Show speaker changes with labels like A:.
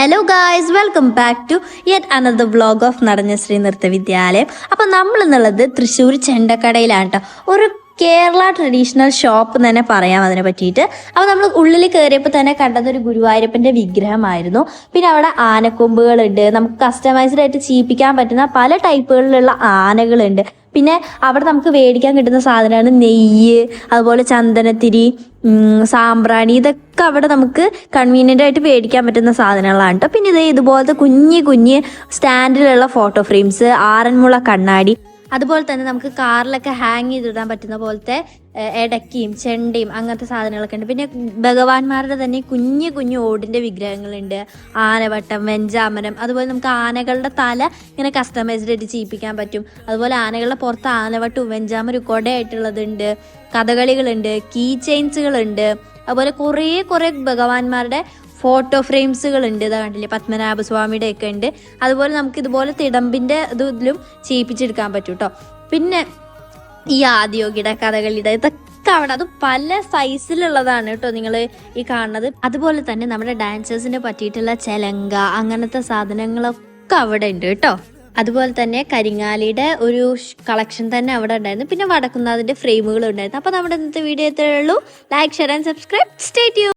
A: Hello guys, welcome back to yet another vlog of Natanasree Nritha Vidyalayam. അപ്പം നമ്മൾ എന്നുള്ളത് തൃശ്ശൂർ ചെണ്ടക്കടയിലാണ് കേട്ടോ. ഒരു കേരള ട്രഡീഷണൽ ഷോപ്പ് തന്നെ പറയാം അതിനെ പറ്റിയിട്ട്. അപ്പോൾ നമ്മൾ ഉള്ളിൽ കയറിയപ്പോൾ തന്നെ കണ്ടത് ഒരു ഗുരുവായൂരപ്പൻ്റെ വിഗ്രഹമായിരുന്നു. പിന്നെ അവിടെ ആനക്കൊമ്പുകളുണ്ട്, നമുക്ക് കസ്റ്റമൈസ്ഡ് ആയിട്ട് ചെയ്യിപ്പിക്കാൻ പറ്റുന്ന പല ടൈപ്പുകളിലുള്ള ആനകളുണ്ട്. പിന്നെ അവിടെ നമുക്ക് മേടിക്കാൻ കിട്ടുന്ന സാധനമാണ് നെയ്യ്, അതുപോലെ ചന്ദനത്തിരി, സാമ്പ്രാണി. ഇതൊക്കെ അവിടെ നമുക്ക് കൺവീനിയൻ്റ് ആയിട്ട് മേടിക്കാൻ പറ്റുന്ന സാധനങ്ങളാണ് കേട്ടോ. പിന്നെ ഇതുപോലത്തെ കുഞ്ഞ് സ്റ്റാൻഡിലുള്ള ഫോട്ടോ ഫ്രെയിംസ്, ആറന്മുള കണ്ണാടി, അതുപോലെ തന്നെ നമുക്ക് കാറിലൊക്കെ ഹാങ് ചെയ്തിടാൻ പറ്റുന്ന പോലത്തെ ഇടയ്ക്കയും ചെണ്ടയും അങ്ങനത്തെ സാധനങ്ങളൊക്കെ ഉണ്ട്. പിന്നെ ഭഗവാന്മാരുടെ തന്നെ കുഞ്ഞു ഓടിൻ്റെ വിഗ്രഹങ്ങളുണ്ട്, ആനവട്ടം, വെഞ്ചാമരം. അതുപോലെ നമുക്ക് ആനകളുടെ തല ഇങ്ങനെ കസ്റ്റമൈസ്ഡ് ആയിട്ട് ചെയ്യിപ്പിക്കാൻ പറ്റും. അതുപോലെ ആനകളുടെ പുറത്ത് ആനവട്ടവും വെഞ്ചാമരും കൊടയായിട്ടുള്ളതുണ്ട്, കഥകളികളുണ്ട്, കീ ചെയിൻസുകളുണ്ട്. അതുപോലെ കുറേ ഭഗവാന്മാരുടെ ഫോട്ടോ ഫ്രെയിംസുകളുണ്ട്. ഇതാ കണ്ടില്ലേ, പത്മനാഭസ്വാമിയുടെ ഒക്കെ ഉണ്ട്. അതുപോലെ നമുക്ക് ഇതുപോലെ തിടമ്പിൻ്റെ ഇതിലും ചെയ്യിപ്പിച്ചെടുക്കാൻ പറ്റും കേട്ടോ. പിന്നെ ഈ ആദിയോഗിയുടെ, കഥകളിയുടെ, ഇതൊക്കെ അവിടെ അത് പല സൈസിലുള്ളതാണ് കേട്ടോ നിങ്ങൾ ഈ കാണുന്നത്. അതുപോലെ തന്നെ നമ്മുടെ ഡാൻസേഴ്സിനെ പറ്റിയിട്ടുള്ള ചെലങ്ക, അങ്ങനത്തെ സാധനങ്ങളൊക്കെ അവിടെ ഉണ്ട് കേട്ടോ. അതുപോലെ തന്നെ കരിങ്ങാലിയുടെ ഒരു കളക്ഷൻ തന്നെ അവിടെ ഉണ്ടായിരുന്നു. പിന്നെ വടക്കുന്നാഥിൻ്റെ ഫ്രെയിമുകൾ ഉണ്ടായിരുന്നു. അപ്പോൾ നമ്മുടെ ഇന്നത്തെ വീഡിയോ ഇത്രയേ ഉള്ളൂ. Like, share and subscribe. Stay tuned.